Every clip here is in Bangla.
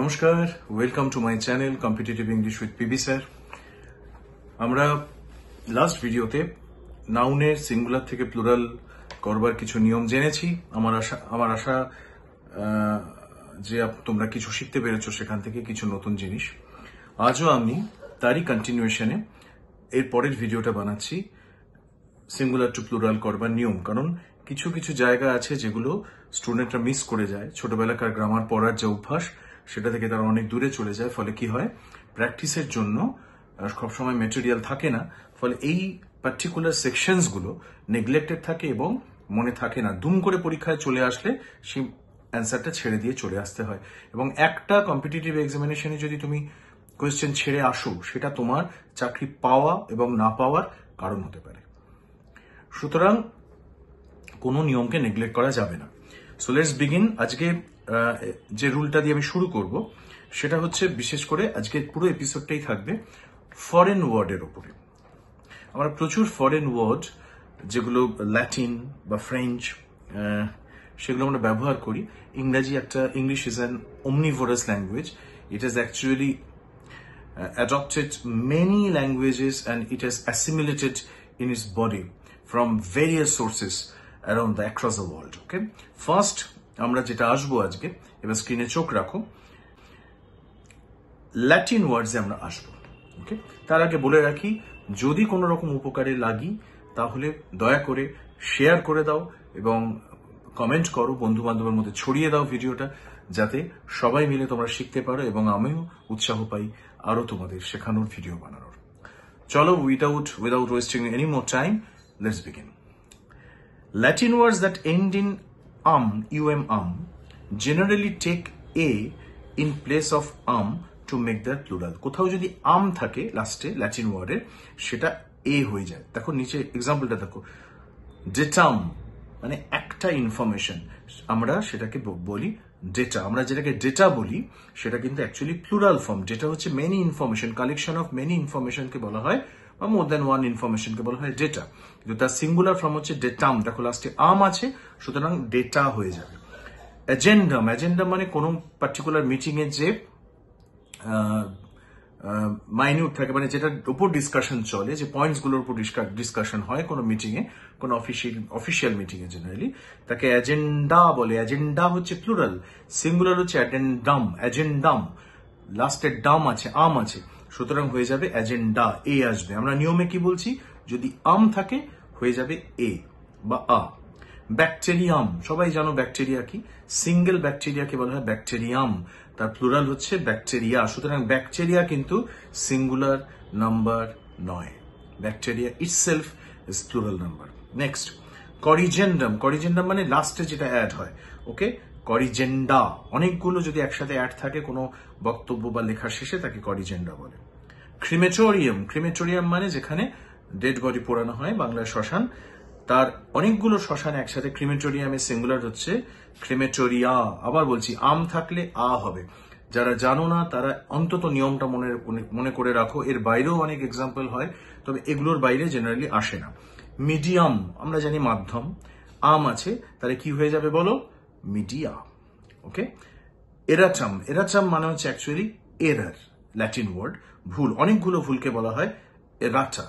নমস্কার, welcome to my channel competitive English with PB sir. আমরা লাস্ট ভিডিওতে নাউনের সিঙ্গুলার থেকে প্লুরাল করবার কিছু নিয়ম জেনেছি। আমার আশা যে তোমরা কিছু শিখতে পেরেছো সেখান থেকে কিছু নতুন জিনিস। আজও আমি তারই কন্টিনিউশনে এর পরের ভিডিওটা বানাচ্ছি সিঙ্গুলার টু প্লুরাল করবার নিয়ম। কারণ কিছু কিছু জায়গা আছে যেগুলো স্টুডেন্টরা মিস করে যায়। ছোটবেলাকার গ্রামার পড়ার যে অভ্যাস সেটা থেকে তারা অনেক দূরে চলে যায়। ফলে কি হয়, প্র্যাকটিসের জন্য সবসময় মেটেরিয়াল থাকে না। ফলে এই পার্টিকুলার সেকশনসগুলো নেগলেক্টেড থাকে এবং মনে থাকে না। দুম করে পরীক্ষায় চলে আসলে সেই অ্যান্সারটা ছেড়ে দিয়ে চলে আসতে হয়। এবং একটা কম্পিটিটিভ এক্সামিনেশনে যদি তুমি কোয়েশ্চেন ছেড়ে আসো, সেটা তোমার চাকরি পাওয়া এবং না পাওয়ার কারণ হতে পারে। সুতরাং কোনো নিয়মকে নেগলেক্ট করা যাবে না। So let's begin. আজকে যে রুলটা দিয়ে আমি শুরু করব সেটা হচ্ছে, বিশেষ করে আজকে পুরো এপিসোডটাই থাকবে ফরেন ওয়ার্ডের উপরে। আমরা প্রচুর ফরেন ওয়ার্ড, যেগুলো ল্যাটিন বা ফ্রেঞ্চ, সেগুলো আমরা ব্যবহার করি। English is an omnivorous language. It has actually adopted many languages and it has assimilated in its body from various sources across the world. Okay, first আমরা যেটা আসবো আজকে, এবার স্ক্রিনে চোখ রাখো, ল্যাটিন ওয়ার্ডসে আমরা আসবো। ওকে, তার আগে বলে রাখি, যদি কোনো রকম উপকারে লাগি তাহলে দয়া করে শেয়ার করে দাও এবং কমেন্ট করো, বন্ধু বান্ধবের মধ্যে ছড়িয়ে দাও ভিডিওটা, যাতে সবাই মিলে তোমরা শিখতে পারো এবং আমিও উৎসাহ পাই আরো তোমাদের শেখানোর ভিডিও বানানোর। চলো, without wasting any more time, let's begin. Latin words that end in generally take a in place of to make their plural. কোথাও যদি থাকে লাস্টে ল্যাটিন ওয়ার্ডের, সেটা এ হয়ে যায়। দেখো নিচে এক্সাম্পলটা দেখো, ডেটাম মানে একটা ইনফরমেশন, আমরা সেটাকে বলি ডেটা। আমরা যেটাকে ডেটা বলি সেটা কিন্তু অ্যাকচুয়ালি প্লুরাল ফর্ম। ডেটা হচ্ছে many information, collection of many ইনফরমেশনকে বলা হয়, বা মোর দ্যান ওয়ান ইনফরমেশনকে বলা হয় ডেটা। কিন্তু তার সিঙ্গুলার ফর্ম হচ্ছে ডেটাম। দেখো লাস্টে আছে, সুতরাং ডেটা হয়ে যাবে। অ্যাজেন্ডাম মানে কোনো পার্টিকুলার মিটিং এর যে মাইনিউট থাকে, মানে যেটার উপর ডিসকাশন চলে, যে পয়েন্টস গুলোর উপর ডিসকাশন হয় কোনো মিটিং এ, কোনো অফিসিয়াল মিটিং এ জেনারেলি, তাকে এজেন্ডা বলে। এজেন্ডা হচ্ছে প্লুরাল, সিঙ্গুলার হচ্ছে অ্যাডেন্ডাম। অ্যাজেন্ডাম, লাস্টের ডাম আছে, আছে, সুতরাং হয়ে যাবে অ্যাজেন্ডা, এ আসবে। আমরা নিয়মে কি বলছি, যদি থাকে হয়ে যাবে এ বা আ। ব্যাকটেরিয়াম, সবাই জানো ব্যাকটেরিয়া কি। সিঙ্গেল ব্যাকটেরিয়াকে বলা হয় ব্যাকটেরিয়াম, তার প্লুরাল হচ্ছে ব্যাকটেরিয়া। সুতরাং ব্যাকটেরিয়া কিন্তু সিঙ্গুলার নাম্বার নয়, bacteria itself is plural number. Next, corrigendum. Corrigendum মানে লাস্টে যেটা অ্যাড হয়। ওকে, করিজেন্ডা, অনেকগুলো যদি একসাথে অ্যাড থাকে কোনো বক্তব্য বা লেখার শেষে, তাকে করিজেন্ডা বলে। ক্রিমেটোরিয়াম। ক্রিমেটোরিয়াম মানে যেখানে ডেড বডি পোড়ানো হয়, বাংলায় শ্মশান। তার অনেকগুলো শ্মশান একসাথে, ক্রিমেটোরিয়ামের সিঙ্গুলার হচ্ছে ক্রিমেটোরিয়া। আবার বলছি, থাকলে হবে। যারা জানো না তারা অন্তত নিয়মটা মনে করে রাখো। এর বাইরেও অনেক এক্সাম্পল হয়, তবে এগুলোর বাইরে জেনারেলি আসে না। মিডিয়াম, আমরা জানি মাধ্যম। আছে, তাহলে কি হয়ে যাবে বলো, মিডিয়া। ওকে, এরাচাম। এরাচাম মানে হচ্ছে অ্যাকচুয়ালি এরার, ল্যাটিন ওয়ার্ড, ভুল। অনেকগুলো ভুলকে বলা হয় এরাটা।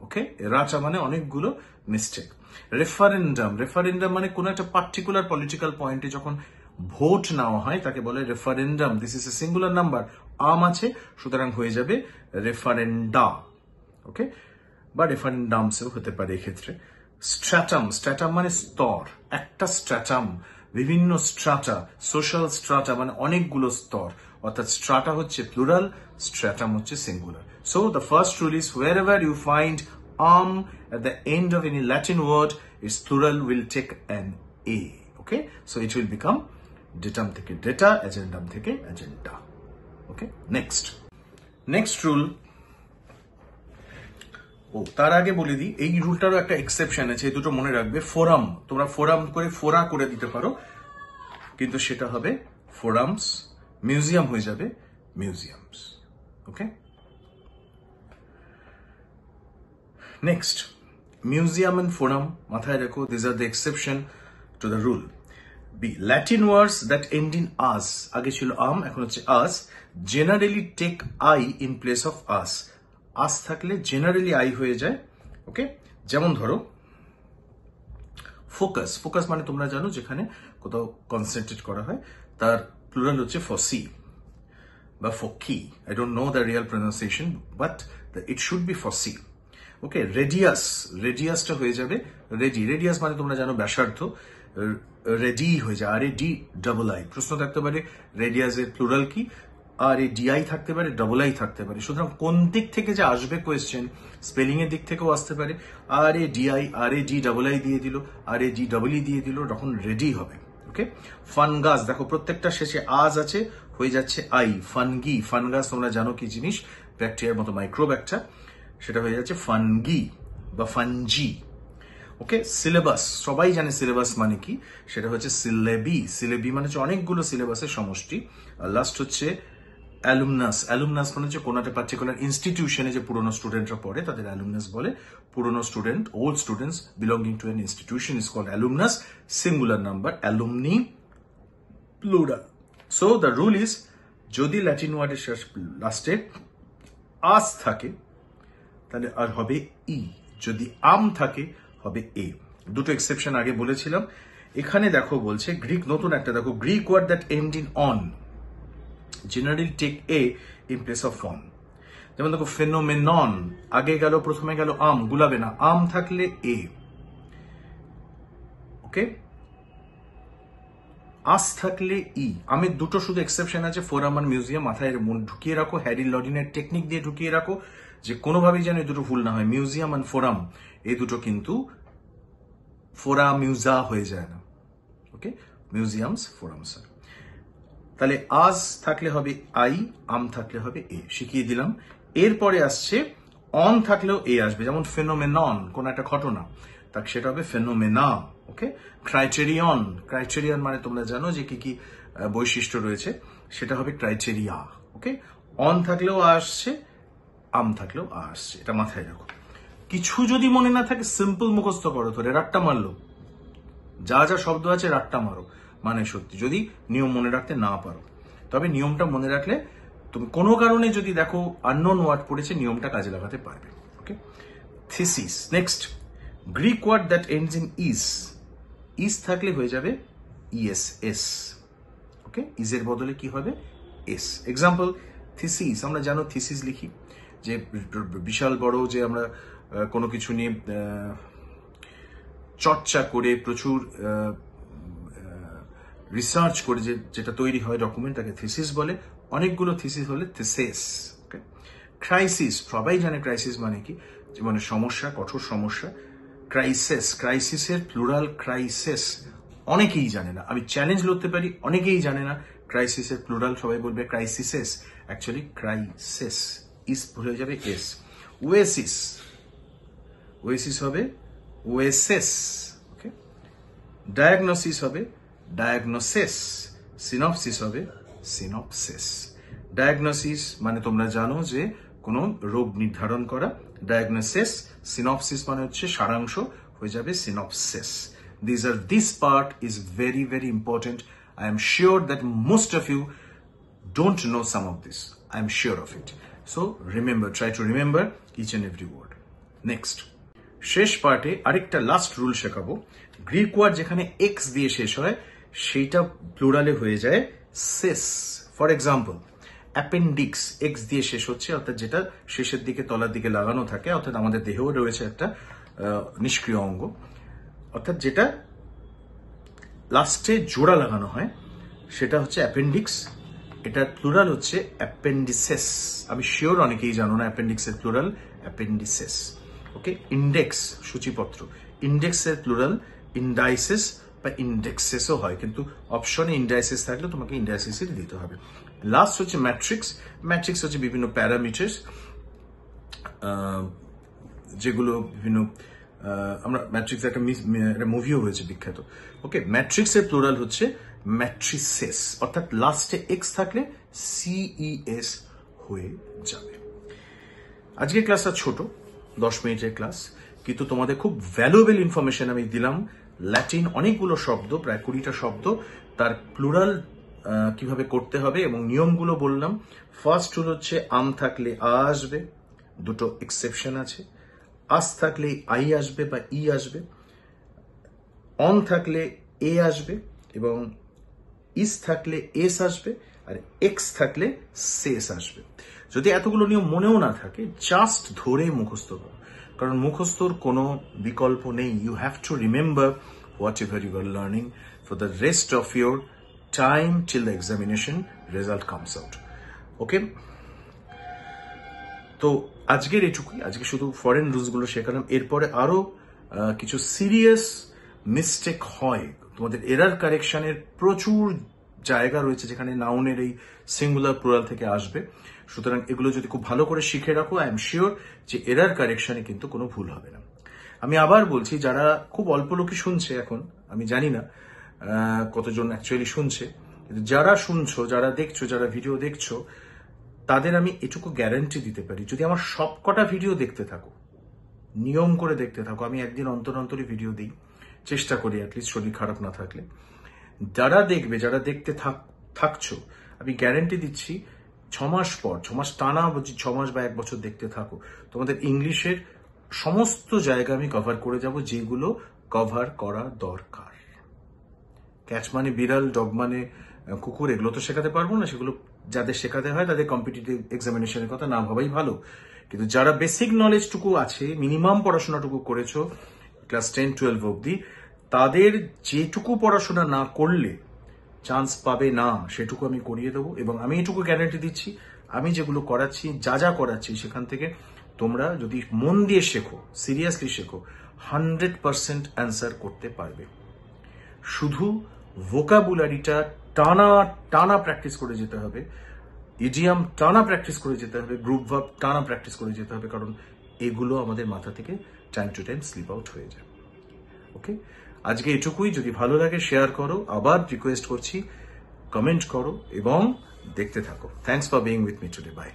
ওকে, এরাটা মানে অনেকগুলো মিস্টেক। রেফারেন্ডাম। রেফারেন্ডাম মানে কোন একটা পার্টিকুলার পলিটিক্যাল পয়েন্টে যখন ভোট নেওয়া হয় তাকে বলে referendum. This is a singular number, আছে, সুতরাং হয়ে যাবে রেফারেন্ডা। ওকে, বা রেফারেন্ডামসও হতে পারে এক্ষেত্রে। স্ট্র্যাটাম। স্ট্র্যাটাম মানে স্তর, একটা স্ট্র্যাটাম, বিভিন্ন স্ট্রাটা, সোশ্যাল স্ট্রাটা মানে অনেকগুলো স্তর, অর্থাৎ স্ট্রাটা হচ্ছে প্লুরাল, স্ট্র্যাটাম হচ্ছে singular. So the first rule is, wherever you find at the end of any Latin word, its plural will take an a. Okay, so it will become datum থেকে data, agendam থেকে agenda. Okay, next rule. তার আগে বলে দিই, এই রুলটারও একটা এক্সেপশন আছে, এই দুটো মনে রাখবে। ফোরাম, তোমরা ফোরাম করে ফোরা করে দিতে পারো, কিন্তু সেটা হবে ফোরামস। মিউজিয়াম হয়ে যাবে museums. Okay, next, museum and forum মাথায় রাখো, this are the exception to the rule. B Latin words that end in us, আগে ছিল আম, এখন হচ্ছে us, generally take I in place of us. Us থাকলে জেনারেলি আই হয়ে যায়। ওকে, যেমন ধরো ফোকাস, ফোকাস মানে তোমরা জানো যেখানে কোথাও কনসেন্ট্রেট করা হয়, তার প্লুরাল হচ্ছে ফসি বা foci. I don't know the real pronunciation, but it should be foci. Okay, radius, রেডিয়াসটা হয়ে যাবে রেডি। রেডিয়াস মানে তোমরা জানো ব্যাসার্ধ, রেডি হয়ে যায় আর এ ডি ডাবল আই। প্রশ্ন থাকতে পারে রেডিয়াসের প্লুরাল কি, আর এ ডিআই থাকতে পারে, ডাবল আই থাকতে পারে। সুতরাং কোন দিক থেকে যে আসবে কোয়েশ্চেন, স্পেলিং এর দিক থেকেও আসতে পারে। R A D I, R A D double I দিয়ে দিল, আর এ ডি ডাবল ই দিয়ে দিল, তখন রেডি হবে। ওকে, ফানগাস, দেখো প্রত্যেকটা শেষে আজ আছে, হয়ে যাচ্ছে আই। ফানগি, ফানগাস তোমরা জানো কি জিনিস, ব্যাকটেরিয়ার মতো মাইক্রোব একটা, সেটা হয়ে যাচ্ছে ফানগি বা ফানজি। ওকে, সিলেবাস, সবাই জানে সিলেবাস মানে কি, সেটা হচ্ছে সিলেবি। সিলেবি মানে হচ্ছে অনেকগুলো সিলেবাসের সমষ্টি। আর লাস্ট হচ্ছে অ্যালুমনাস। অ্যালুমনাস মানে হচ্ছে কোনো একটা পার্টিকুলার ইনস্টিটিউশনে যে পুরোনো স্টুডেন্টরা পড়ে তাদের অ্যালুমনাস বলে। পুরোনো student, old students belonging to an institution is called alumnus, singular number, alumni plural. So the rule is, যদি ল্যাটিন ওয়ার্ডের লাস্টে আস থাকে তাহলে আর হবে ই, যদি আম থাকে হবে এ। দুটো এক্সেপশন আগে বলেছিলাম। এখানে দেখো বলছে গ্রিক, নতুন একটা দেখো, Greek word that end in on generally take a in place of on. যেমন দেখো ফেনোমেনন, আগে গেল, প্রথমে গেল আম, গুলাবে না, আম থাকলে এ। ওকে, আস থাকলে ই। আমের দুটো শুধু এক্সেপশন আছে, ফোরাম আর মিউজিয়াম। মাথায় ঢুকিয়ে রাখো, হ্যারি লডিনের টেকনিক দিয়ে ঢুকিয়ে রাখো, যে কোনোভাবেই যেন এই দুটো ভুল না হয়। মিউজিয়াম আর ফোরাম, এই দুটো কিন্তু ফোরা মিউজা হয়ে যায় না। ওকে, মিউজিয়ামস, ফোরামস। তাহলে আজ থাকলে হবে আই, আম থাকলে হবে এ, শিখিয়ে দিলাম। এরপরে আসছে অন থাকলেও এ আসবে, যেমন ফেনোমেনন, কোন একটা ঘটনা, তাকে সেটা হবে ফেনোমেনা। ওকে, ক্রাইটেরিয়ন, ক্রাইটেরিয়ন মানে তোমরা জানো যে কি কি বৈশিষ্ট্য রয়েছে, সেটা হবে ক্রাইটেরিয়া। ওকে, অন থাকলেও আসছে, আম থাকলেও আসছে, এটা মাথায় রাখো। কিছু যদি মনে না থাকে সিম্পল মুখস্থ করো, ধরে রাট্টা মারলো, যা যা শব্দ আছে রাট্টা মারো, মানে সত্যি যদি নিয়ম মনে রাখতে না পারো। তবে নিয়মটা মনে রাখলে তুমি কোনো কারণে যদি দেখো আননোন ওয়ার্ড পড়েছে, নিয়মটা কাজে লাগাতে পারবে। Okay, thesis. Next, Greek word that ends in is, is থাকলে হয়ে যাবে ইএস, এস। ওকে, ইজের বদলে কি হবে, এস। এক্সাম্পল, থিসিস, আমরা জানো থিসিস লিখি, যে বিশাল বড়, যে আমরা কোনো কিছু নিয়ে চর্চা করে প্রচুর রিসার্চ করে যেটা তৈরি হয় ডকুমেন্ট, তাকে থিসিস বলে। অনেকগুলো থিসিস হলে থিসেস। ওকে, ক্রাইসিস, সবাই জানে ক্রাইসিস মানে কি, মানে সমস্যা, কঠোর সমস্যা। ক্রাইসিস, ক্রাইসিসের প্লুরাল ক্রাইসিস, অনেকেই জানে না। আমি চ্যালেঞ্জ করতে পারি, অনেকেই জানে না ক্রাইসিসের প্লুরাল, সবাই বলবে ক্রাইসিসেস, অ্যাকচুয়ালি ক্রাইসিস, ইস হয়ে যাবে এস। ওয়েসিস, ওয়েসিস হবে ওয়েসেস। ওকে, ডায়াগনোসিস হবে ডায়াগনোসিস, সিনপসিস হবে সিনপসিস। ডায়াগনোসিস মানে তোমরা জানো যে কোনো রোগ নির্ধারণ করা, ডায়াগনোসিস। সিনপসিস মানে হচ্ছে সারাংশ, হয়ে যাবে synopsis. This part is very, very important. I am sure that most of you don't know some of this. I am sure of it. So remember, try to remember each and every word. Next, শেষ পার্টে আরেকটা লাস্ট রুল শেখাবো। গ্রিক ওয়ার্ড যেখানে এক্স দিয়ে শেষ হয় সেইটা প্লুরালে হয়ে যায় সেস। ফর এক্সাম্পল, অ্যাপেন্ডিক্স, এক্স দিয়ে শেষ হচ্ছে, অর্থাৎ যেটা শেষের দিকে তলার দিকে লাগানো থাকে, অর্থাৎ আমাদের দেহেও রয়েছে একটা নিষ্ক্রিয় অঙ্গ, অর্থাৎ যেটা লাস্টে জোড়া লাগানো হয়, সেটা হচ্ছে অ্যাপেন্ডিক্স। এটার প্লুরাল হচ্ছে অ্যাপেন্ডিসেস। আমি শিওর অনেকেই জানো না অ্যাপেন্ডিক্সের প্লুরাল অ্যাপেন্ডিসেস। ওকে, ইন্ডেক্স, সূচিপত্র, ইন্ডেক্সের প্লুরাল ইন্ডাইসেস বা ইন্ডেক্সেসও হয়, কিন্তু অপশনে ইন্ডাইসেস থাকলে তোমাকে ইন্ডাইসেসই দিতে হবে। লাস্ট হচ্ছে ম্যাট্রিক্স। ম্যাট্রিক্স হচ্ছে বিভিন্ন প্যারামিটার্স, যেগুলো বিভিন্ন, আমরা ম্যাট্রিক্স একটা মুভিও হয়েছে বিখ্যাত। ওকে, ম্যাট্রিক্সের প্লুরাল হচ্ছে ম্যাট্রিসেস, অর্থাৎ লাস্টে এক্স থাকলে সিইএস হয়ে যাবে। আজকের ক্লাসটা ছোট, 10 মিনিটের ক্লাস, কিন্তু তোমাদের খুব ভ্যালুয়েবল ইনফরমেশন আমি দিলাম, ল্যাটিন অনেকগুলো শব্দ, প্রায় 20টা শব্দ, তার প্লুরাল কিভাবে করতে হবে এবং নিয়মগুলো বললাম। ফার্স্ট রুল হচ্ছে আম থাকলে আ আসবে, দুটো এক্সেপশন আছে। আস থাকলে আই আসবে বা ই আসবে, অন থাকলে এ আসবে এবং ইস থাকলে এস আসবে, আর এক্স থাকলে সেস আসবে। যদি এতগুলো নিয়ম মনেও না থাকে, জাস্ট ধরে মুখস্থ করো, কারণ মুখস্থর কোনো বিকল্প নেই। You have to remember whatever you are learning for the rest of your time till the examination result comes out. Okay, তো আজকের এটুকুই। আজকে শুধু ফরেন রুলসগুলো শেখালাম। এরপরে আরো কিছু সিরিয়াস মিস্টেক হয়, তোমাদের এরার কারেকশনের প্রচুর জায়গা রয়েছে যেখানে নাউনের এই সিঙ্গুলার প্লুরাল থেকে আসবে। সুতরাং এগুলো যদি খুব ভালো করে শিখে রাখো, আই এম শিওর যে এরার কারেকশনে কিন্তু কোনো ভুল হবে না। আমি আবার বলছি, যারা খুব অল্প লোকই শুনছে এখন, আমি জানি না কতজন অ্যাকচুয়ালি শুনছে, কিন্তু যারা শুনছো, যারা দেখছো, যারা ভিডিও দেখছো, তাদের আমি এটুকু গ্যারান্টি দিতে পারি, যদি আমার সবকটা ভিডিও দেখতে থাকো, নিয়ম করে দেখতে থাকো, আমি একদিন অন্তর অন্তরই ভিডিও দিই, চেষ্টা করি অ্যাটলিস্ট শরীর খারাপ না থাকলে, যারা দেখবে, যারা দেখতে থাকছো, আমি গ্যারান্টি দিচ্ছি 6 মাস পর, 6 মাস টানা, 6 মাস বা 1 বছর দেখতে থাকো, তোমাদের ইংলিশের সমস্ত জায়গা আমি কভার করে যাব যেগুলো কভার করা দরকার। ক্যাচ মানে বিড়াল, ডগ মানে কুকুর, এগুলো তো শেখাতে পারবো না। সেগুলো যাদের শেখাতে হয় তাদের কম্পিটিটিভ এক্সামিনেশনের কথা না ভাবাই ভালো। কিন্তু যারা বেসিক নলেজটুকু আছে, মিনিমাম পড়াশোনাটুকু করেছো ক্লাস 10-12 অব্দি, তাদের যেটুকু পড়াশোনা না করলে চান্স পাবে না, সেটুকু আমি করিয়ে দেবো। এবং আমি এটুকু গ্যারান্টি দিচ্ছি, আমি যেগুলো করাচ্ছি, যা করাচ্ছি, সেখান থেকে তোমরা যদি মন দিয়ে শেখো, সিরিয়াসলি শেখো, 100% অ্যান্সার করতে পারবে। শুধু ভোকাবুলারিটা টানা প্র্যাকটিস করে যেতে হবে, ইডিয়াম টানা প্র্যাকটিস করে যেতে হবে, গ্রুপ ভার্ব টানা প্র্যাকটিস করে যেতে হবে, কারণ এগুলো আমাদের মাথা থেকে time to time slip out হয়ে যায়। ওকে, আজকে এটুকুই। যদি ভালো লাগে শেয়ার করো, আবার রিকোয়েস্ট করছি কমেন্ট করো এবং দেখতে থাকো। Thanks for being with me today. By.